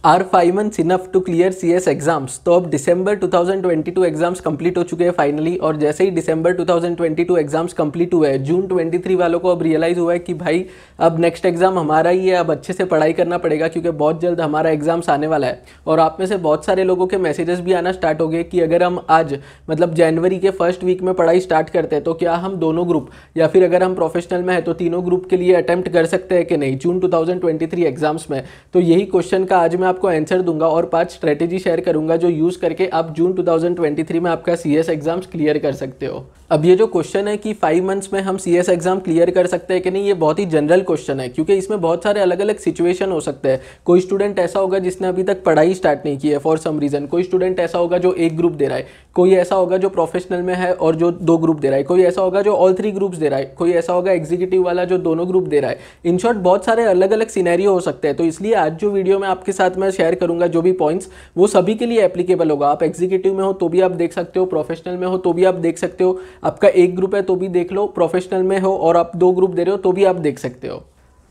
Are 5 months enough to clear CS exams. तो अब दिसंबर 2022 exams complete हो चुके हैं फाइनली, और जैसे ही दिसंबर 2022 एग्जाम्स कंप्लीट हुए हैं, जून 23 वालों को अब रियलाइज़ हुआ है कि भाई अब नेक्स्ट एग्जाम हमारा ही है, अब अच्छे से पढ़ाई करना पड़ेगा क्योंकि बहुत जल्द हमारा एग्जाम्स आने वाला है। और आप में से बहुत सारे लोगों के मैसेजेस भी आना स्टार्ट हो गए कि अगर हम आज मतलब जनवरी के फर्स्ट वीक में पढ़ाई स्टार्ट करते हैं तो क्या हम दोनों ग्रुप या फिर अगर हम प्रोफेशनल में है तो तीनों ग्रुप के लिए अटेम्प्ट कर सकते हैं कि नहीं जून 2023 एग्जाम्स में। तो यही क्वेश्चन का आज मैं आपको आंसर दूंगा और 5 स्ट्रेटेजी शेयर करूंगा जो यूज करके आप जून 2023 में आपका सीएस एग्जाम्स क्लियर कर सकते हो। अब ये जो क्वेश्चन है कि 5 मंथ्स में हम सीएस एग्जाम क्लियर कर सकते हैं कि नहीं, ये बहुत ही जनरल क्वेश्चन है क्योंकि इसमें बहुत सारे अलग अलग सिचुएशन हो सकते हैं। कोई स्टूडेंट ऐसा होगा जिसने अभी तक पढ़ाई स्टार्ट नहीं की है फॉर सम रीजन, कोई स्टूडेंट ऐसा होगा जो एक ग्रुप दे रहा है, कोई ऐसा होगा जो प्रोफेशनल में है और जो 2 ग्रुप दे रहा है, कोई ऐसा होगा जो ऑल 3 ग्रुप्स दे रहा है, कोई ऐसा होगा एग्जीक्यूटिव वाला जो दोनों ग्रुप दे रहा है। इन शॉर्ट बहुत सारे अलग अलग सिनेरियो हो सकते हैं। तो इसलिए आज जो वीडियो में आपके साथ मैं शेयर करूंगा जो भी पॉइंट्स, वो सभी के लिए एप्लीकेबल होगा। आप एग्जीक्यूटिव में हो तो भी आप देख सकते हो, प्रोफेशनल में हो तो भी आप देख सकते हो, आपका एक ग्रुप है तो भी देख लो, प्रोफेशनल में हो और आप 2 ग्रुप दे रहे हो तो भी आप देख सकते हो।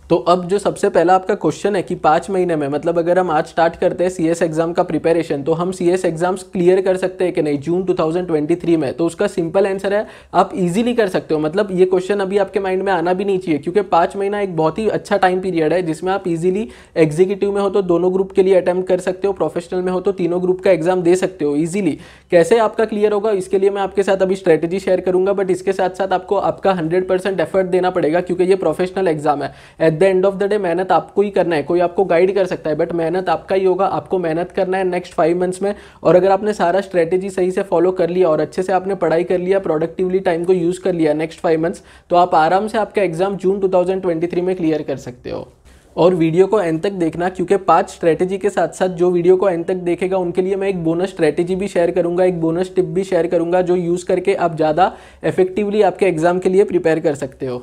तो अब जो सबसे पहला आपका क्वेश्चन है कि 5 महीने में, मतलब अगर हम आज स्टार्ट करते हैं सीएस एग्जाम का प्रिपरेशन, तो हम सीएस एग्जाम्स क्लियर कर सकते हैं कि नहीं जून 2023 में। तो उसका सिंपल आंसर है आप इजीली कर सकते हो। मतलब ये क्वेश्चन अभी आपके माइंड में आना भी नहीं चाहिए क्योंकि 5 महीना एक बहुत ही अच्छा टाइम पीरियड है जिसमें आप इजीली एग्जीक्यूटिव में हो तो दोनों ग्रुप के लिए अटेम्प्ट कर सकते हो, प्रोफेशनल में हो तो तीनों ग्रुप का एग्जाम दे सकते हो इजीली। कैसे आपका क्लियर होगा इसके लिए मैं आपके साथ अभी स्ट्रेटेजी शेयर करूंगा, बट इसके साथ साथ आपको आपका 100% एफर्ट देना पड़ेगा क्योंकि ये प्रोफेशनल एग्जाम है। At the end of the day मेहनत आपको ही करना है, कोई आपको गाइड कर सकता है बट मेहनत आपका ही होगा। आपको मेहनत करना है नेक्स्ट 5 मंथ्स में, और अगर आपने सारा स्ट्रेटेजी सही से फॉलो कर लिया और अच्छे से आपने पढ़ाई कर लिया, प्रोडक्टिवली टाइम को यूज कर लिया नेक्स्ट 5 मंथ्स, तो आप आराम से आपका एग्जाम जून 2023 में क्लियर कर सकते हो। और वीडियो को एंड तक देखना क्योंकि 5 स्ट्रेटेजी के साथ साथ जो वीडियो को एंड तक देखेगा उनके लिए मैं एक बोनस स्ट्रेटेजी भी शेयर करूंगा, एक बोनस टिप भी शेयर करूंगा जो यूज करके आप ज़्यादा इफेक्टिवली आपके एग्जाम के लिए प्रिपेयर कर सकते हो।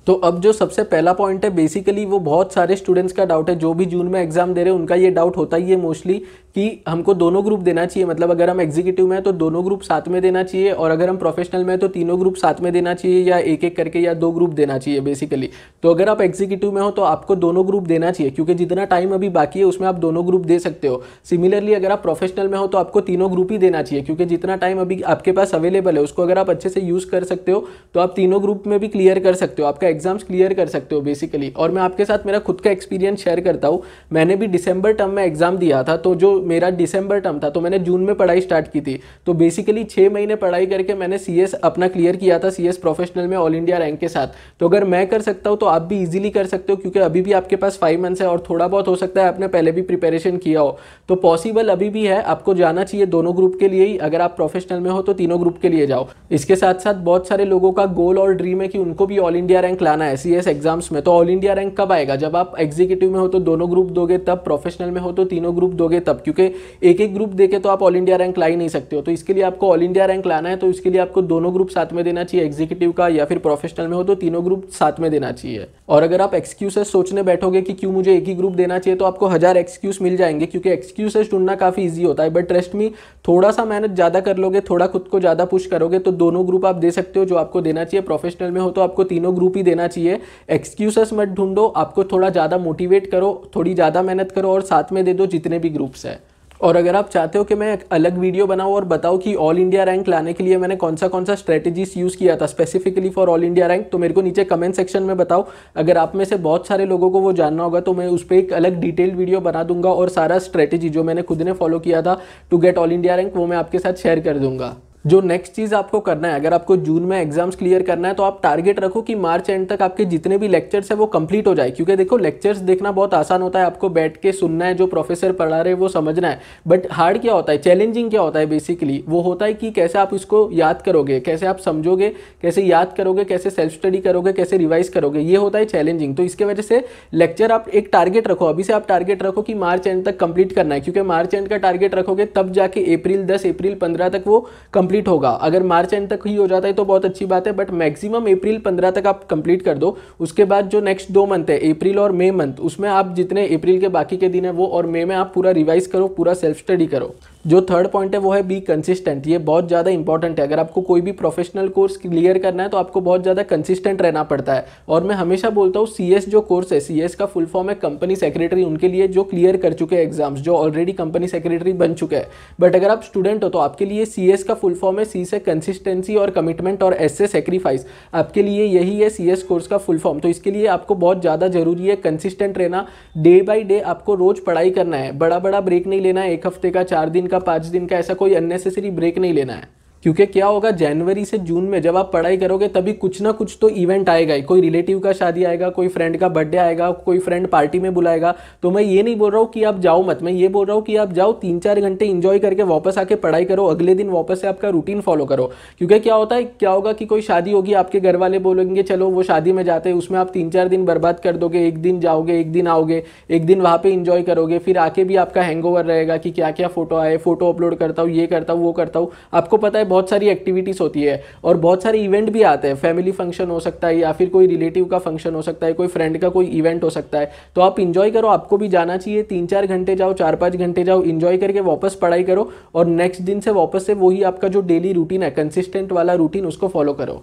तो अब जो सबसे पहला पॉइंट है, बेसिकली वो बहुत सारे स्टूडेंट्स का डाउट है जो भी जून में एग्जाम दे रहे हैं, उनका ये डाउट होता ही है मोस्टली कि हमको दोनों ग्रुप देना चाहिए। मतलब अगर हम एग्जीक्यूटिव में है तो दोनों ग्रुप साथ में देना चाहिए, और अगर हम प्रोफेशनल में है तो तीनों ग्रुप साथ में देना चाहिए, या एक एक करके या 2 ग्रुप देना चाहिए बेसिकली। तो अगर आप एग्जीक्यूटिव में हो तो आपको दोनों ग्रुप देना चाहिए क्योंकि जितना टाइम अभी बाकी है उसमें आप दोनों ग्रुप दे सकते हो। सिमिलरली अगर आप प्रोफेशनल में हो तो आपको तीनों ग्रुप ही देना चाहिए क्योंकि जितना टाइम अभी आपके पास अवेलेबल है उसको अगर आप अच्छे से यूज कर सकते हो तो आप तीनों ग्रुप में भी क्लियर कर सकते हो, आपका एग्जाम्स क्लियर कर सकते हो बेसिकली। और मैं आपके साथ मेरा खुद का एक्सपीरियंस शेयर करता हूँ। मैंने भी दिसंबर टर्म में एग्जाम दिया था, तो जो मेरा दिसंबर टर्म था तो मैंने जून में पढ़ाई स्टार्ट की थी। तो बेसिकली 6 महीने पढ़ाई करके मैंने सीएस अपना क्लियर किया था, सीएस प्रोफेशनल में ऑल इंडिया रैंक के साथ। तो अगर मैं कर सकता हूँ तो आप भी इजीली कर सकते हो क्योंकि अभी भी आपके पास 5 मंथ्स है और थोड़ा बहुत हो सकता है आपने पहले भी प्रिपरेशन किया हो, तो पॉसिबल अभी भी है। आपको जाना चाहिए दोनों ग्रुप के लिए ही। अगर आप प्रोफेशनल में हो तो तीनों ग्रुप के लिए जाओ। इसके साथ साथ बहुत सारे लोगों का गोल और ड्रीम है कि उनको भी ऑल इंडिया रैंक लाना है सीएस एग्जाम्स में। तो ऑल इंडिया रैंक कब आएगा? जब आप एग्जीक्यूटिव में हो तो दोनों ग्रुप दोगे तब, प्रोफेशनल में हो तो तीनों ग्रुप दोगे तब, क्योंकि एक एक ग्रुप देके तो आप ऑल इंडिया रैंक ला ही नहीं सकते हो। तो इसके लिए आपको ऑल इंडिया रैंक लाना है तो इसके लिए आपको दोनों ग्रुप साथ में देना चाहिए एग्जीक्यूटिव का, या फिर प्रोफेशनल में हो तो तीनों ग्रुप साथ में देना चाहिए। और अगर आप एक्सक्यूजेस सोचने बैठोगे कि क्यों मुझे एक ही ग्रुप देना चाहिए, तो आपको 1000 एक्सक्यूज मिल जाएंगे क्योंकि एक्सक्यूजेस ढूंढना काफी ईजी होता है। बट ट्रस्ट मी, थोड़ा सा मेहनत ज्यादा कर लोगे, थोड़ा खुद को ज्यादा पुश करोगे तो दोनों ग्रुप आप दे सकते हो जो आपको देना चाहिए। प्रोफेशनल में हो तो आपको तीनों ग्रुप ही देना चाहिए। एक्सक्यूजेस मत ढूंढो, आपको थोड़ा ज्यादा मोटिवेट करो, थोड़ी ज्यादा मेहनत करो और साथ में दे दो जितने भी ग्रुप्स है। और अगर आप चाहते हो कि मैं एक अलग वीडियो बनाऊं और बताऊं कि ऑल इंडिया रैंक लाने के लिए मैंने कौन सा स्ट्रेटेजीज यूज किया था specifically for all India rank, तो मेरे को नीचे कमेंट सेक्शन में बताओ। अगर आप में से बहुत सारे लोगों को वो जानना होगा तो मैं उस पर एक अलग डिटेल्ड वीडियो बना दूंगा और सारा स्ट्रेटेजी जो मैंने खुद ने फॉलो किया था to get all India rank वो मैं आपके साथ शेयर कर दूंगा। जो नेक्स्ट चीज आपको करना है, अगर आपको जून में एग्जाम्स क्लियर करना है तो आप टारगेट रखो कि मार्च एंड तक आपके जितने भी लेक्चर्स है वो कंप्लीट हो जाए। क्योंकि देखो लेक्चर्स देखना बहुत आसान होता है, आपको बैठ के सुनना है, जो प्रोफेसर पढ़ा रहे हैं वो समझना है। बट हार्ड क्या होता है, चैलेंजिंग क्या होता है, बेसिकली वो होता है कि कैसे आप इसको याद करोगे, कैसे आप समझोगे, कैसे याद करोगे, कैसे सेल्फ स्टडी करोगे, कैसे रिवाइज करोगे, ये होता है चैलेंजिंग। तो इसके वजह से लेक्चर आप एक टारगेट रखो, अभी से आप टारगेट रखो कि मार्च एंड तक कंप्लीट करना है, क्योंकि मार्च एंड का टारगेट रखोगे तब जाके अप्रैल 10, अप्रैल 15 तक वो कंप्लीट होगा। अगर मार्च एंड तक ही हो जाता है तो बहुत अच्छी बात है, बट मैक्सिमम अप्रैल 15 तक आप कंप्लीट कर दो। उसके बाद जो नेक्स्ट 2 मंथ है, अप्रैल और मई मंथ, उसमें आप जितने अप्रैल के बाकी के दिन है वो और मई में आप पूरा रिवाइज करो, पूरा सेल्फ स्टडी करो। जो थर्ड पॉइंट है वो है बी कंसिस्टेंट। ये बहुत ज़्यादा इंपॉर्टेंट है। अगर आपको कोई भी प्रोफेशनल कोर्स क्लियर करना है तो आपको बहुत ज़्यादा कंसिस्टेंट रहना पड़ता है। और मैं हमेशा बोलता हूँ सीएस जो कोर्स है, सीएस का फुल फॉर्म है कंपनी सेक्रेटरी, उनके लिए जो क्लियर कर चुके हैं एग्जाम्स, जो ऑलरेडी कंपनी सेक्रेटरी बन चुके हैं। बट अगर आप स्टूडेंट हो तो आपके लिए सीएस का फुल फॉर्म है सी से कंसिस्टेंसी और कमिटमेंट और एस से सेक्रीफाइस। आपके लिए यही है सीएस कोर्स का फुल फॉर्म। तो इसके लिए आपको बहुत ज़्यादा जरूरी है कंसिस्टेंट रहना। डे बाई डे आपको रोज पढ़ाई करना है, बड़ा बड़ा ब्रेक नहीं लेना है, 1 हफ्ते का, 4 दिन का, 5 दिन का, ऐसा कोई अननेसेसरी ब्रेक नहीं लेना है। क्योंकि क्या होगा, जनवरी से जून में जब आप पढ़ाई करोगे तभी कुछ ना कुछ तो इवेंट आएगा ही। कोई रिलेटिव का शादी आएगा, कोई फ्रेंड का बर्थडे आएगा, कोई फ्रेंड पार्टी में बुलाएगा। तो मैं ये नहीं बोल रहा हूँ कि आप जाओ मत, मैं ये बोल रहा हूँ कि आप जाओ, 3-4 घंटे इंजॉय करके वापस आके पढ़ाई करो, अगले दिन वापस से आपका रूटीन फॉलो करो। क्योंकि क्या होता है, क्या होगा कि कोई शादी होगी, आपके घर वाले बोलेंगे चलो वो शादी में जाते हैं, उसमें आप 3-4 दिन बर्बाद कर दोगे। एक दिन जाओगे, एक दिन आओगे, एक दिन वहाँ पे इंजॉय करोगे, फिर आके भी आपका हैंगओवर रहेगा कि क्या क्या फोटो आए, फोटो अपलोड करता हूँ, ये करता हूँ, वो करता हूँ। आपको पता है बहुत सारी एक्टिविटी होती है और बहुत सारे इवेंट भी आते हैं। फैमिली फंक्शन हो सकता है या फिर कोई रिलेटिव का फंक्शन हो सकता है, कोई फ्रेंड का कोई इवेंट हो सकता है। तो आप इंजॉय करो, आपको भी जाना चाहिए। 3-4 घंटे जाओ, 4-5 घंटे जाओ, इंजॉय करके वापस पढ़ाई करो और नेक्स्ट दिन से वापस से वही आपका जो डेली रूटीन है, कंसिस्टेंट वाला रूटीन, उसको फॉलो करो।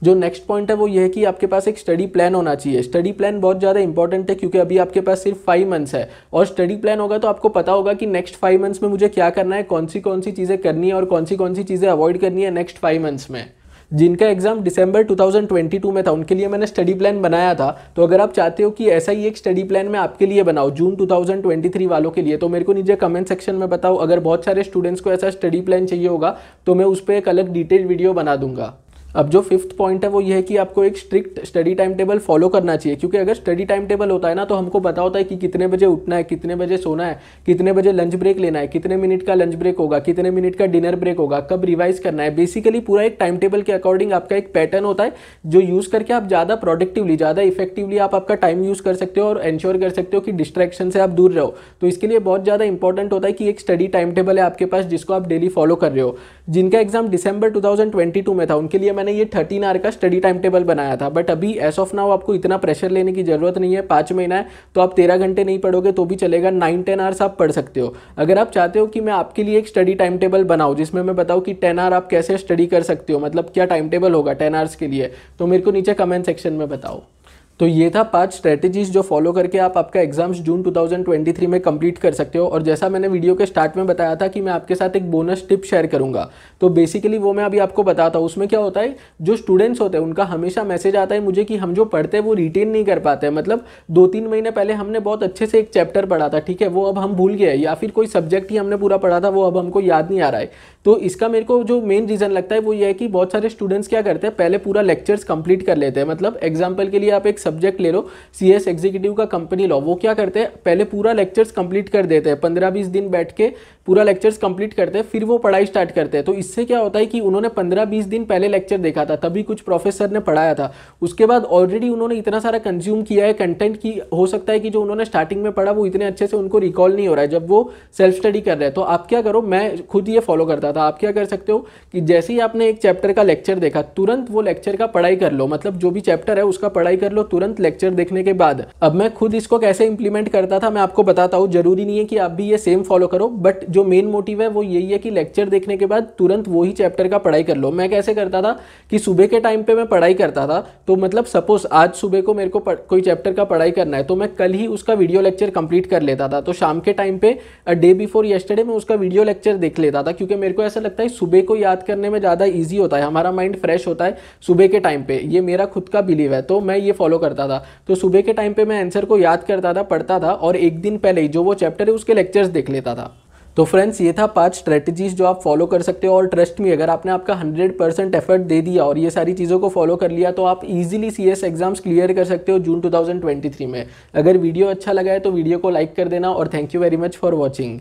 जो नेक्स्ट पॉइंट है वो ये है कि आपके पास एक स्टडी प्लान होना चाहिए। स्टडी प्लान बहुत ज़्यादा इंपॉर्टेंट है क्योंकि अभी आपके पास सिर्फ 5 मंथ्स है और स्टडी प्लान होगा तो आपको पता होगा कि नेक्स्ट 5 मंथ्स में मुझे क्या करना है, कौन सी चीज़ें करनी है और कौन सी चीज़ें अवॉइड करनी है नेक्स्ट 5 मंथ्स में। जिनका एग्जाम दिसंबर 2022 में था उनके लिए मैंने स्टडी प्लान बनाया था। तो अगर आप चाहते हो कि ऐसा ही एक स्टडी प्लान मैं आपके लिए बनाऊं जून 2023 वालों के लिए, तो मेरे को नीचे कमेंट सेक्शन में बताओ। अगर बहुत सारे स्टूडेंट्स को ऐसा स्टडी प्लान चाहिए होगा तो मैं उस पर एक अलग डिटेल वीडियो बना दूंगा। अब जो 5th पॉइंट है वो ये है कि आपको एक strict study time table follow करना चाहिए। क्योंकि अगर स्टडी टाइम टेबल होता है ना तो हमको पता होता है कि कितने बजे उठना है, कितने बजे सोना है, कितने बजे लंच ब्रेक लेना है, कितने मिनट का लंच ब्रेक होगा, कितने मिनट का डिनर ब्रेक होगा, कब रिवाइज करना है। बेसिकली पूरा एक टाइम टेबल के अकॉर्डिंग आपका एक पैटर्न होता है जो यूज़ करके आप ज़्यादा प्रोडक्टिवली, ज़्यादा इफेक्टिवली आप आपका टाइम यूज़ कर सकते हो और एंश्योर कर सकते हो कि डिस्ट्रैक्शन से आप दूर रहो। तो इसके लिए बहुत ज़्यादा इंपॉर्टेंट होता है कि एक स्टडी टाइम टेबल है आपके पास जिसको आप डेली फॉलो कर रहे हो। जिनका एग्जाम दिसंबर 2022 में था उनके लिए मैंने ये 13 आवर का स्टडी टाइम टेबल बनाया था। बट अभी एज ऑफ नाउ आपको इतना प्रेशर लेने की जरूरत नहीं है। 5 महीना है तो आप 13 घंटे नहीं पढ़ोगे तो भी चलेगा, 9-10 आवर्स आप पढ़ सकते हो। अगर आप चाहते हो कि मैं आपके लिए एक स्टडी टाइम टेबल बनाऊं जिसमें मैं बताऊं कि 10 आवर आप कैसे स्टडी कर सकते हो, मतलब क्या टाइम टेबल होगा 10 आवर्स के लिए, तो मेरे को नीचे कमेंट सेक्शन में बताओ। तो ये था 5 स्ट्रेटेजीज जो फॉलो करके आप आपका एग्जाम्स जून 2023 में कंप्लीट कर सकते हो। और जैसा मैंने वीडियो के स्टार्ट में बताया था कि मैं आपके साथ एक बोनस टिप शेयर करूंगा, तो बेसिकली वो मैं अभी आपको बताता हूँ। उसमें क्या होता है, जो स्टूडेंट्स होते हैं उनका हमेशा मैसेज आता है मुझे कि हम जो पढ़ते हैं वो रिटेन नहीं कर पाते हैं। मतलब 2-3 महीने पहले हमने बहुत अच्छे से एक चैप्टर पढ़ा था, ठीक है, वो अब हम भूल गए, या फिर कोई सब्जेक्ट ही हमने पूरा पढ़ा था वो अब हमको याद नहीं आ रहा है। तो इसका मेरे को जो मेन रीजन लगता है वो ये है कि बहुत सारे स्टूडेंट्स क्या करते हैं, पहले पूरा लेक्चर्स कंप्लीट कर लेते हैं। मतलब एग्जांपल के लिए आप एक सब्जेक्ट ले लो, सीएस एग्जीक्यूटिव का कंपनी लॉ, वो क्या करते हैं पहले पूरा लेक्चर्स कंप्लीट कर देते हैं, 15-20 दिन बैठ के पूरा लेक्चर्स कंप्लीट करते हैं, फिर वो पढ़ाई स्टार्ट करते हैं। तो इससे क्या होता है कि उन्होंने 15-20 दिन पहले लेक्चर देखा था, तभी कुछ प्रोफेसर ने पढ़ाया था, उसके बाद ऑलरेडी उन्होंने इतना सारा कंज्यूम किया है कंटेंट की, हो सकता है कि जो उन्होंने स्टार्टिंग में पढ़ा वो इतने अच्छे से उनको रिकॉल नहीं हो रहा है जब वो सेल्फ स्टडी कर रहे हैं। तो आप क्या करो, मैं खुद ये फॉलो करता था, आप क्या कर सकते हो कि जैसे ही आपने एक चैप्टर का लेक्चर देखा तुरंत वो लेक्चर का पढ़ाई कर लो, मतलब जो भी चैप्टर है उसका पढ़ाई कर लो तुरंत लेक्चर देखने के बाद। अब मैं खुद इसको कैसे इंप्लीमेंट करता था मैं आपको बताता हूँ, जरूरी नहीं है कि आप भी ये सेम फॉलो करो, बट जो मेन मोटिव है वो यही है कि लेक्चर देखने के बाद तुरंत वही चैप्टर का पढ़ाई कर लो। मैं कैसे करता था कि सुबह के टाइम पे मैं पढ़ाई करता था, तो मतलब सपोज आज सुबह को मेरे को कोई चैप्टर का पढ़ाई करना है तो मैं कल ही उसका वीडियो लेक्चर कंप्लीट कर लेता था। तो शाम के टाइम पे डे बिफोर येस्टरडे मैं उसका वीडियो लेक्चर देख लेता था, क्योंकि मेरे को ऐसा लगता है सुबह को याद करने में ज़्यादा ईजी होता है, हमारा माइंड फ्रेश होता है सुबह के टाइम पे, ये मेरा खुद का बिलीव है। तो मैं ये फॉलो करता था, तो सुबह के टाइम पे मैं आंसर को याद करता था, पढ़ता था और एक दिन पहले ही जो वो चैप्टर है उसके लेक्चर्स देख लेता था। तो फ्रेंड्स ये था 5 स्ट्रेटजीज जो आप फॉलो कर सकते हो, और ट्रस्ट मी अगर आपने आपका 100% एफर्ट दे दिया और ये सारी चीज़ों को फॉलो कर लिया तो आप इजीली सीएस एग्जाम्स क्लियर कर सकते हो जून 2023 में। अगर वीडियो अच्छा लगा है तो वीडियो को लाइक कर देना और thank you very much for watching.